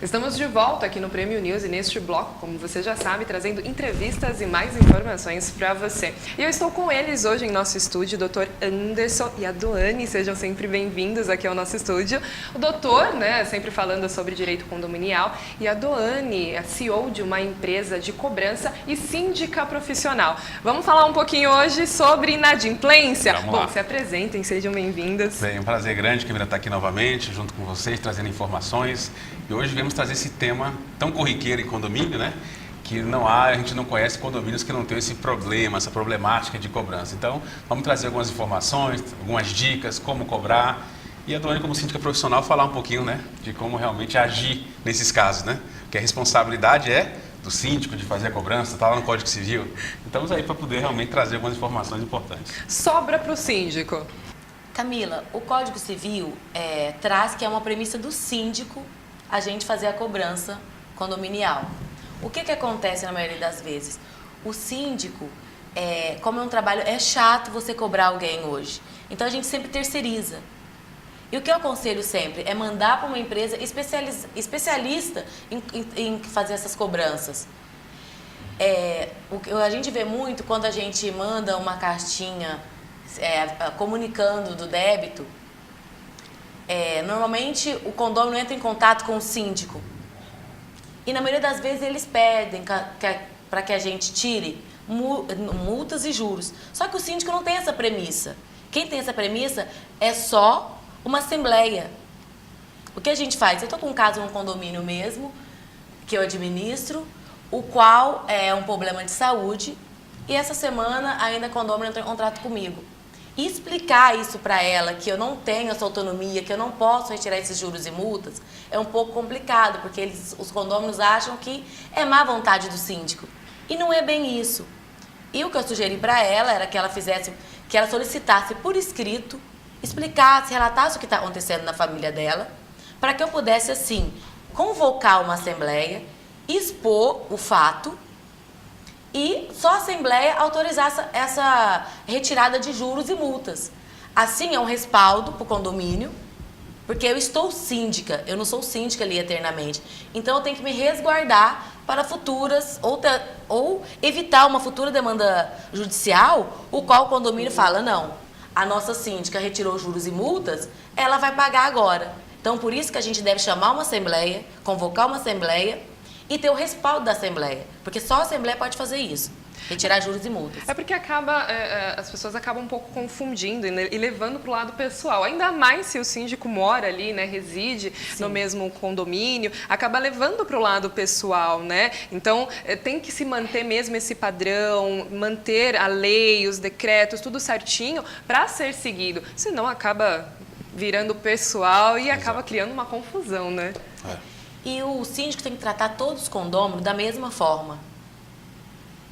Estamos de volta aqui no Prêmio News e neste bloco, como você já sabe, trazendo entrevistas e mais informações para você. E eu estou com eles hoje em nosso estúdio, o Dr. Anderson e a Doane, sejam sempre bem-vindos aqui ao nosso estúdio. O doutor, sempre falando sobre direito condominial, e a Doane, a CEO de uma empresa de cobrança e síndica profissional. Vamos falar um pouquinho hoje sobre inadimplência? Bom, se apresentem, sejam bem-vindas. Bem, um prazer grande que eu estar aqui novamente, junto com vocês, trazendo informações. E hoje viemos trazer esse tema tão corriqueiro em condomínio, que a gente não conhece condomínios que não tem esse problema, essa problemática de cobrança. Então, vamos trazer algumas informações, algumas dicas, como cobrar. E a Doane, como síndica profissional, falar um pouquinho, de como realmente agir nesses casos, Porque a responsabilidade é do síndico de fazer a cobrança, está lá no Código Civil. Então, estamos aí para poder realmente trazer algumas informações importantes. Sobra para o síndico. Camila, o Código Civil traz que é uma premissa do síndico a gente fazer a cobrança condominial. O que acontece na maioria das vezes? O síndico, como é um trabalho, é chato você cobrar alguém hoje. Então a gente sempre terceiriza. E o que eu aconselho sempre é mandar para uma empresa especialista em fazer essas cobranças. O que a gente vê muito quando a gente manda uma cartinha comunicando do débito, normalmente o condomínio entra em contato com o síndico e na maioria das vezes eles pedem para que a gente tire multas e juros. Só que o síndico não tem essa premissa. Quem tem essa premissa é só uma assembleia. O que a gente faz? Eu estou com um caso no condomínio mesmo, que eu administro, o qual é um problema de saúde, e essa semana ainda o condomínio entrou em contrato comigo. E explicar isso para ela, que eu não tenho essa autonomia, que eu não posso retirar esses juros e multas, é um pouco complicado, porque os condôminos acham que é má vontade do síndico. E não é bem isso. E o que eu sugeri para ela era que ela solicitasse por escrito, explicasse, relatasse o que está acontecendo na família dela, para que eu pudesse, assim, convocar uma assembleia, expor o fato, e só a Assembleia autorizar essa retirada de juros e multas. Assim é um respaldo para o condomínio, porque eu estou síndica, eu não sou síndica ali eternamente. Então eu tenho que me resguardar para futuras, ou evitar uma futura demanda judicial, o qual o condomínio fala, não, a nossa síndica retirou juros e multas, ela vai pagar agora. Então por isso que a gente deve chamar uma Assembleia, convocar uma Assembleia, e ter o respaldo da Assembleia, porque só a Assembleia pode fazer isso, retirar juros e multas. É porque as pessoas acabam um pouco confundindo e levando para o lado pessoal, ainda mais se o síndico mora ali, reside no mesmo condomínio, acaba levando para o lado pessoal, Então, tem que se manter mesmo esse padrão, manter a lei, os decretos, tudo certinho para ser seguido, senão acaba virando pessoal e acaba criando uma confusão, E o síndico tem que tratar todos os condôminos da mesma forma.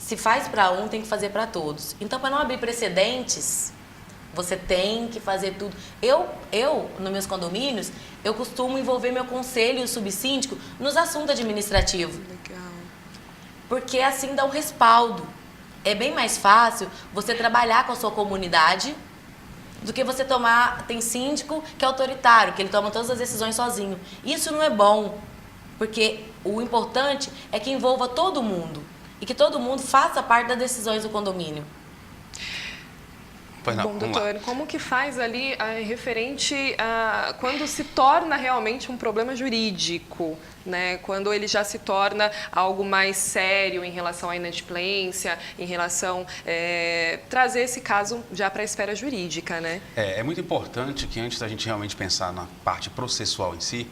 Se faz para um, tem que fazer para todos. Então, para não abrir precedentes, você tem que fazer tudo. Eu, nos meus condomínios, eu costumo envolver meu conselho e o subsíndico nos assuntos administrativos. Legal. Porque assim dá um respaldo. É bem mais fácil você trabalhar com a sua comunidade do que você tem síndico que é autoritário, que ele toma todas as decisões sozinho. Isso não é bom. Porque o importante é que envolva todo mundo e que todo mundo faça parte das decisões do condomínio. Pois não, bom, doutor, como que faz ali referente a quando se torna realmente um problema jurídico, Quando ele já se torna algo mais sério em relação à inadimplência, em relação trazer esse caso já para a esfera jurídica, É muito importante que antes da gente realmente pensar na parte processual em si,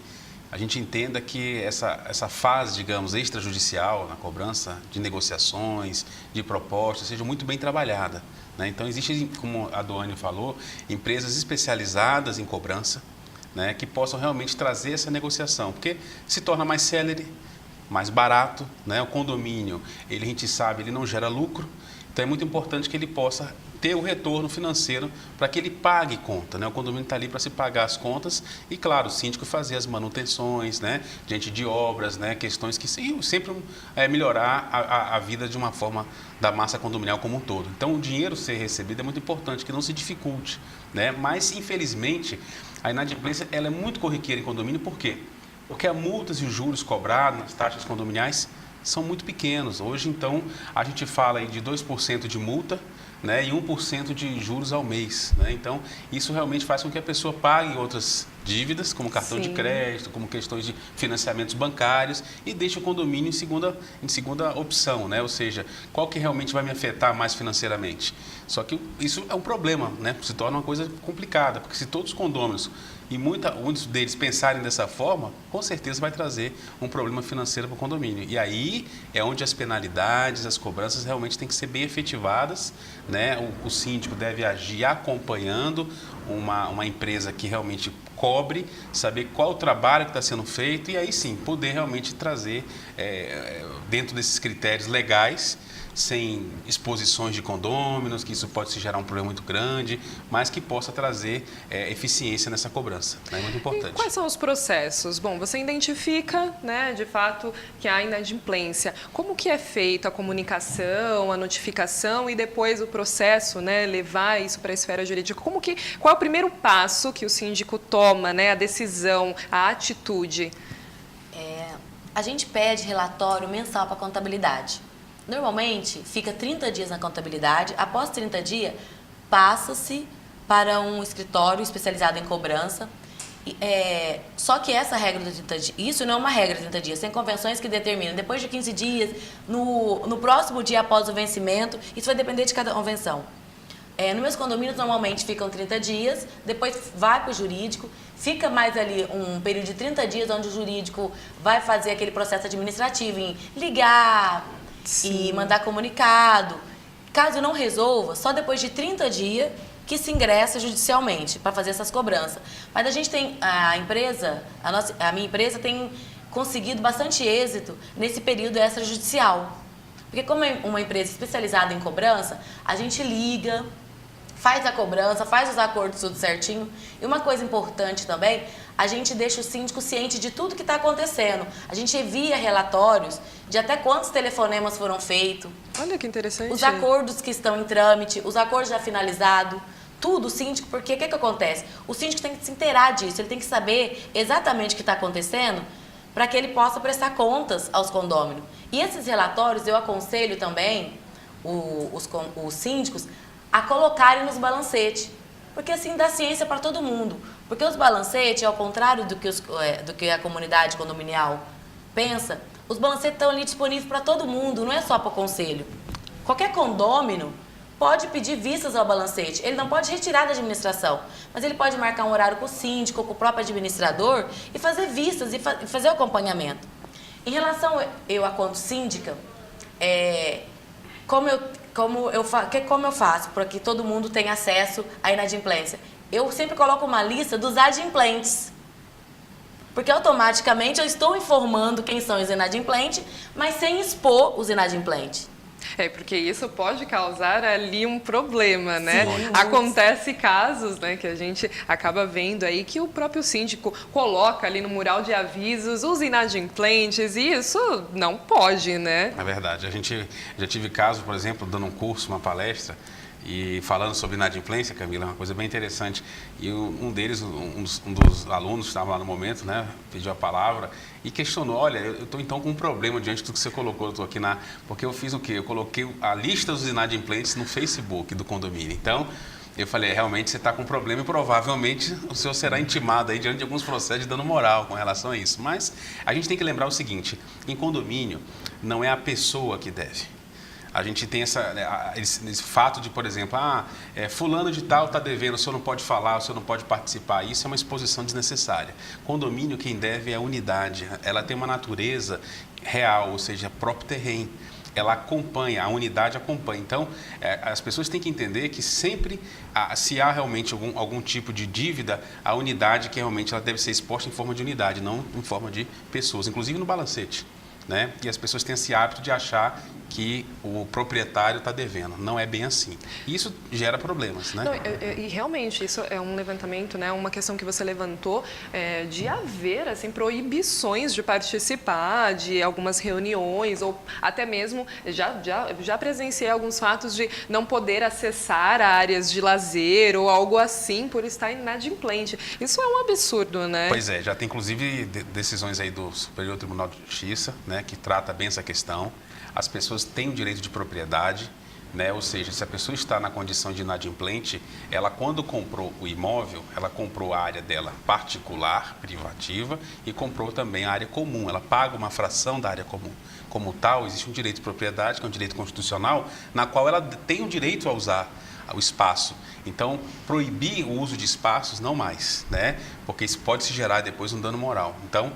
a gente entenda que essa fase, digamos, extrajudicial, na cobrança de negociações, de propostas, seja muito bem trabalhada. Então, existem, como a Doane falou, empresas especializadas em cobrança, que possam realmente trazer essa negociação, porque se torna mais célere, mais barato, o condomínio, a gente sabe, ele não gera lucro, então é muito importante que ele possa ter o retorno financeiro para que ele pague conta, O condomínio está ali para se pagar as contas e, claro, o síndico fazer as manutenções, diante de obras, questões que sempre melhorar a vida de uma forma da massa condominial como um todo. Então, o dinheiro ser recebido é muito importante, que não se dificulte, Mas, infelizmente, a inadimplência ela é muito corriqueira em condomínio, por quê? Porque as multas e os juros cobrados nas taxas condominiais são muito pequenos. Hoje, então, a gente fala aí de 2% de multa, né, e 1% de juros ao mês. Né? Então, isso realmente faz com que a pessoa pague outras dívidas, como cartão de crédito, como questões de financiamentos bancários, e deixe o condomínio em segunda opção, né? Ou seja, qual que realmente vai me afetar mais financeiramente? Só que isso é um problema, né? Se torna uma coisa complicada, porque se todos os condôminos e muitos deles pensarem dessa forma, com certeza vai trazer um problema financeiro para o condomínio. E aí é onde as penalidades, as cobranças realmente têm que ser bem efetivadas, né? O síndico deve agir acompanhando uma empresa que realmente cobre, saber qual o trabalho que está sendo feito e aí sim poder realmente trazer dentro desses critérios legais, sem exposições de condôminos, que isso pode se gerar um problema muito grande, mas que possa trazer eficiência nessa cobrança. É muito importante. E quais são os processos? Bom, você identifica, né, de fato, que há inadimplência. Como que é feita a comunicação, a notificação e depois o processo, né, levar isso para a esfera jurídica? Qual é o primeiro passo que o síndico toma, né, a decisão, a atitude? A gente pede relatório mensal para a contabilidade. Normalmente, fica 30 dias na contabilidade. Após 30 dias, passa-se para um escritório especializado em cobrança. Só que essa regra de 30 dias, isso não é uma regra de 30 dias, tem convenções que determinam depois de 15 dias, no próximo dia após o vencimento, isso vai depender de cada convenção. Nos meus condomínios, normalmente ficam 30 dias, depois vai para o jurídico, fica mais ali um período de 30 dias, onde o jurídico vai fazer aquele processo administrativo em ligar, sim, e mandar comunicado. Caso não resolva, só depois de 30 dias que se ingressa judicialmente para fazer essas cobranças. Mas a gente tem, a minha empresa tem conseguido bastante êxito nesse período extrajudicial. Porque como é uma empresa especializada em cobrança, a gente liga, faz a cobrança, faz os acordos tudo certinho. E uma coisa importante também, a gente deixa o síndico ciente de tudo que está acontecendo. A gente envia relatórios de até quantos telefonemas foram feitos. Olha que interessante. Os acordos que estão em trâmite, os acordos já finalizados, tudo o síndico, porque o que acontece? O síndico tem que se inteirar disso, ele tem que saber exatamente o que está acontecendo para que ele possa prestar contas aos condôminos. E esses relatórios eu aconselho também os síndicos a colocarem nos balancetes, porque assim dá ciência para todo mundo. Porque os balancetes, ao contrário do que a comunidade condominial pensa, os balancetes estão ali disponíveis para todo mundo, não é só para o conselho. Qualquer condômino pode pedir vistas ao balancete, ele não pode retirar da administração, mas ele pode marcar um horário com o síndico, com o próprio administrador e fazer vistas e fazer o acompanhamento. Em relação a quanto síndica, como eu faço para que todo mundo tenha acesso à inadimplência? Eu sempre coloco uma lista dos adimplentes, porque automaticamente eu estou informando quem são os inadimplentes, mas sem expor os inadimplentes. Porque isso pode causar ali um problema, né? Sim, acontece casos, né, que a gente acaba vendo aí que o próprio síndico coloca ali no mural de avisos os inadimplentes e isso não pode, né? É verdade. A gente já tive casos, por exemplo, dando um curso, uma palestra, e falando sobre inadimplência, Camila, é uma coisa bem interessante. E um deles, um dos alunos que estava lá no momento, né, pediu a palavra e questionou: olha, eu estou então com um problema diante do que você colocou, eu estou aqui porque eu fiz o quê? Eu coloquei a lista dos inadimplentes no Facebook do condomínio. Então, eu falei, realmente você está com um problema e provavelmente o senhor será intimado aí diante de alguns processos de dano moral com relação a isso. Mas a gente tem que lembrar o seguinte: em condomínio não é a pessoa que deve. A gente tem esse fato de, por exemplo, fulano de tal está devendo, o senhor não pode falar, o senhor não pode participar. Isso é uma exposição desnecessária. Condomínio, quem deve é a unidade. Ela tem uma natureza real, ou seja, próprio terreno. Ela acompanha, a unidade acompanha. Então, as pessoas têm que entender que sempre, se há realmente algum tipo de dívida, a unidade que realmente ela deve ser exposta em forma de unidade, não em forma de pessoas, inclusive no balancete. né? E as pessoas têm esse hábito de achar que o proprietário está devendo. Não é bem assim. E isso gera problemas, né? Não, e realmente, isso é um levantamento, né? Uma questão que você levantou de haver, assim, proibições de participar de algumas reuniões ou até mesmo, já presenciei alguns fatos de não poder acessar áreas de lazer ou algo assim por estar inadimplente. Isso é um absurdo, né? Pois é, já tem inclusive decisões aí do Superior Tribunal de Justiça, né, que trata bem essa questão. As pessoas têm o direito de propriedade, né? Ou seja, se a pessoa está na condição de inadimplente, ela quando comprou o imóvel, ela comprou a área dela particular, privativa, e comprou também a área comum. Ela paga uma fração da área comum. Como tal, existe um direito de propriedade, que é um direito constitucional, na qual ela tem o direito a usar o espaço. Então, proibir o uso de espaços, não mais, né? Porque isso pode se gerar depois um dano moral. Então,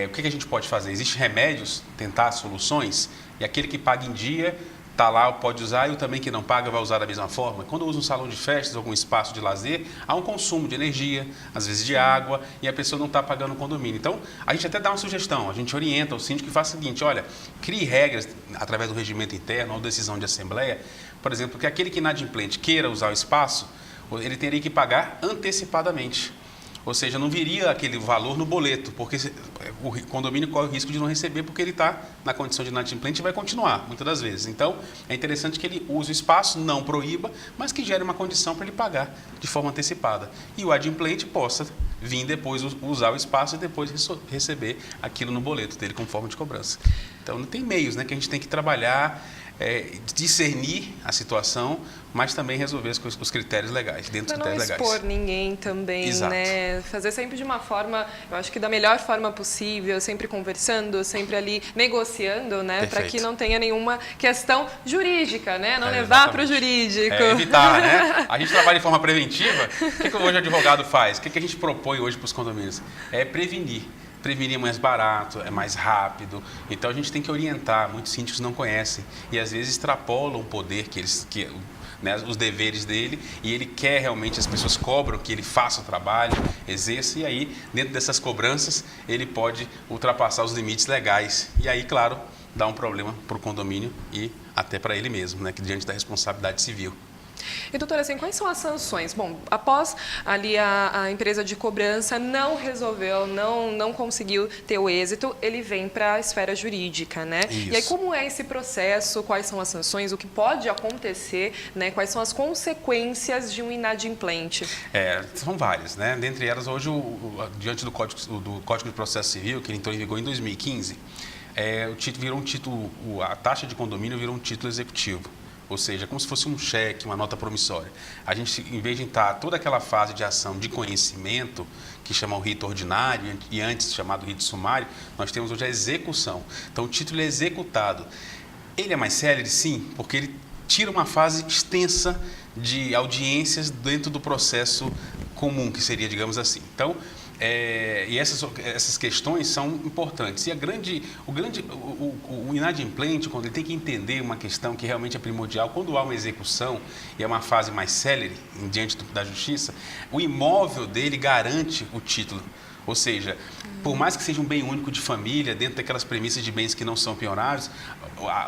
o que a gente pode fazer? Existem remédios, tentar soluções, e aquele que paga em dia está lá, pode usar, e o também que não paga vai usar da mesma forma. Quando usa um salão de festas, algum espaço de lazer, há um consumo de energia, às vezes de água, e a pessoa não está pagando o condomínio. Então, a gente até dá uma sugestão, a gente orienta o síndico que faz o seguinte, olha, crie regras através do regimento interno ou decisão de assembleia, por exemplo, que aquele que inadimplente queira usar o espaço, ele teria que pagar antecipadamente. Ou seja, não viria aquele valor no boleto, porque o condomínio corre o risco de não receber porque ele está na condição de inadimplente e vai continuar, muitas das vezes. Então, é interessante que ele use o espaço, não proíba, mas que gere uma condição para ele pagar de forma antecipada. E o adimplente possa vir depois usar o espaço e depois receber aquilo no boleto dele como forma de cobrança. Então, não tem meios, né, que a gente tem que trabalhar, discernir a situação, mas também resolver os critérios legais, dentro dos critérios legais. Não expor ninguém também, Exato. né? Fazer sempre de uma forma, eu acho que da melhor forma possível, sempre conversando, sempre ali negociando, né? Para que não tenha nenhuma questão jurídica, né? Não levar para o jurídico. Evitar, né? A gente trabalha de forma preventiva. O que hoje o advogado faz? O que a gente propõe hoje para os condomínios? É prevenir. Prevenir é mais barato, é mais rápido. Então a gente tem que orientar. Muitos síndicos não conhecem e às vezes extrapolam o poder né, os deveres dele, e ele quer realmente, as pessoas cobram que ele faça o trabalho, exerça, e aí dentro dessas cobranças ele pode ultrapassar os limites legais e aí, claro, dá um problema para o condomínio e até para ele mesmo, né, que diante da responsabilidade civil. E, doutora, assim, quais são as sanções? Bom, após ali a empresa de cobrança não resolveu, não conseguiu ter o êxito, ele vem para a esfera jurídica, né? Isso. E aí, como é esse processo? Quais são as sanções? O que pode acontecer, né? Quais são as consequências de um inadimplente? São várias, né? Dentre elas, hoje, diante do Código de Processo Civil, que entrou em vigor em 2015, o título virou um título, a taxa de condomínio virou um título executivo. Ou seja, como se fosse um cheque, uma nota promissória. A gente, em vez de entrar toda aquela fase de ação de conhecimento, que chama o rito ordinário, e antes chamado rito sumário, nós temos hoje a execução. Então, o título é executado. Ele é mais célere, sim, porque ele tira uma fase extensa de audiências dentro do processo comum, que seria, digamos assim. Então, e essas questões são importantes. E o inadimplente, quando ele tem que entender uma questão que realmente é primordial, quando há uma execução e é uma fase mais célere diante da justiça, o imóvel dele garante o título. Ou seja, por mais que seja um bem único de família, dentro daquelas premissas de bens que não são penhorários,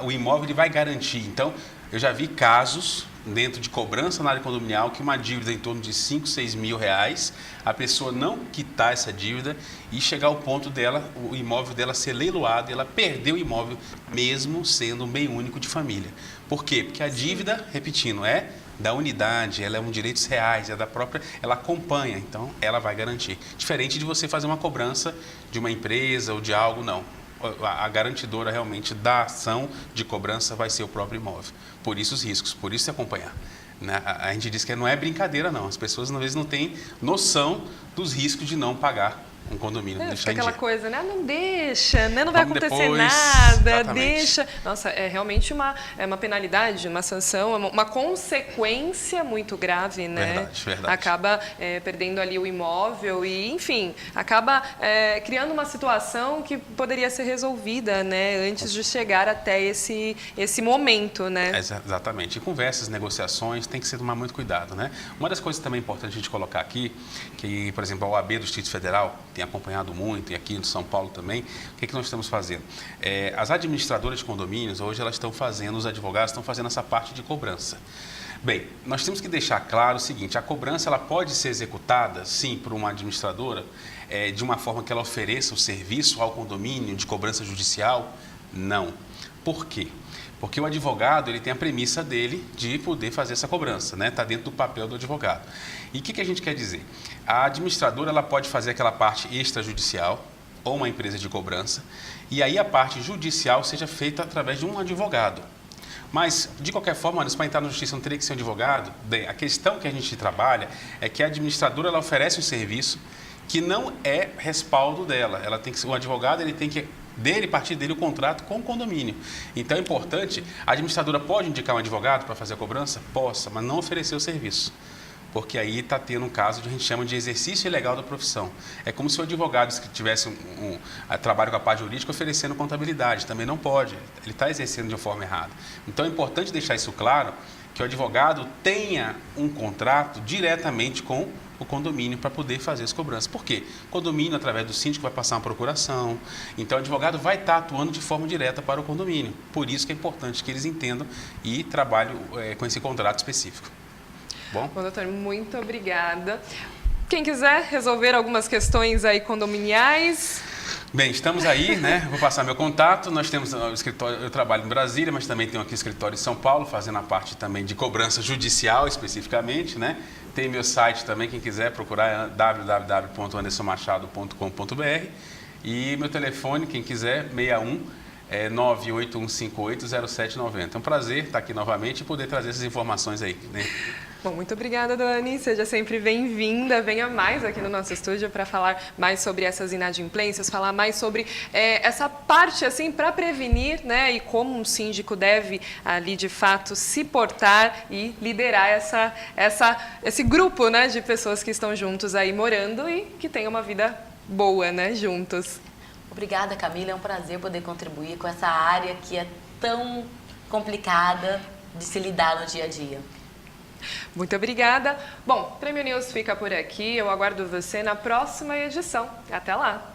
o imóvel ele vai garantir. Então, eu já vi casos dentro de cobrança na área condominial que uma dívida em torno de 5, 6 mil reais, a pessoa não quitar essa dívida e chegar ao ponto dela, o imóvel dela ser leiloado e ela perder o imóvel mesmo sendo um bem único de família. Por quê? Porque a dívida, repetindo, é da unidade, ela é um direitos reais, é da própria, ela acompanha, então ela vai garantir. Diferente de você fazer uma cobrança de uma empresa ou de algo, não. A garantidora realmente da ação de cobrança vai ser o próprio imóvel. Por isso os riscos, por isso se acompanhar. A gente diz que não é brincadeira, não. As pessoas, às vezes, não têm noção dos riscos de não pagar um condomínio. Fica aquela coisa, né? Não deixa, né? Não vai acontecer depois, nada, exatamente. Deixa. Nossa, é realmente uma penalidade, uma sanção, uma consequência muito grave, né? Verdade. Acaba perdendo ali o imóvel e, enfim, acaba criando uma situação que poderia ser resolvida, né? Antes de chegar até esse momento, né? Exatamente. E conversas, negociações, tem que se tomar muito cuidado, né? Uma das coisas também importantes a gente colocar aqui, que, por exemplo, a OAB do Distrito Federal, tem acompanhado muito, e aqui em São Paulo também, o que nós estamos fazendo? As administradoras de condomínios, hoje elas estão fazendo, os advogados estão fazendo essa parte de cobrança. Bem, nós temos que deixar claro o seguinte, a cobrança ela pode ser executada, sim, por uma administradora, de uma forma que ela ofereça o serviço ao condomínio de cobrança judicial? Não. Por quê? Porque o advogado ele tem a premissa dele de poder fazer essa cobrança, né? Está dentro do papel do advogado. E o que a gente quer dizer? A administradora ela pode fazer aquela parte extrajudicial ou uma empresa de cobrança, e aí a parte judicial seja feita através de um advogado. Mas, de qualquer forma, para entrar na justiça não teria que ser um advogado? Bem, a questão que a gente trabalha é que a administradora ela oferece um serviço que não é respaldo dela. Ela tem que, o advogado ele tem que partir dele o contrato com o condomínio. Então é importante, a administradora pode indicar um advogado para fazer a cobrança? Possa, mas não oferecer o serviço. Porque aí está tendo um caso que a gente chama de exercício ilegal da profissão. É como se o advogado que tivesse um trabalho com a parte jurídica oferecendo contabilidade. Também não pode. Ele está exercendo de uma forma errada. Então é importante deixar isso claro, que o advogado tenha um contrato diretamente com o condomínio para poder fazer as cobranças. Por quê? O condomínio, através do síndico, vai passar uma procuração. Então, o advogado vai estar atuando de forma direta para o condomínio. Por isso que é importante que eles entendam e trabalhem com esse contrato específico. Bom, doutor, muito obrigada. Quem quiser resolver algumas questões aí condominiais... Bem, estamos aí, né? Vou passar meu contato. Nós temos o escritório, eu trabalho em Brasília, mas também tenho aqui o escritório em São Paulo, fazendo a parte também de cobrança judicial especificamente, né? Tem meu site também, quem quiser procurar é www.andersonmachado.com.br e meu telefone, quem quiser, 981580790. É um prazer estar aqui novamente e poder trazer essas informações aí, né? Bom, muito obrigada, Dani. Seja sempre bem-vinda. Venha mais aqui no nosso estúdio para falar mais sobre essas inadimplências, falar mais sobre essa parte, assim, para prevenir, né? E como um síndico deve, ali, de fato, se portar e liderar esse grupo, né, de pessoas que estão juntos aí morando e que tenham uma vida boa, né, juntos. Obrigada, Camila. É um prazer poder contribuir com essa área que é tão complicada de se lidar no dia a dia. Muito obrigada. Bom, Prêmio News fica por aqui. Eu aguardo você na próxima edição. Até lá!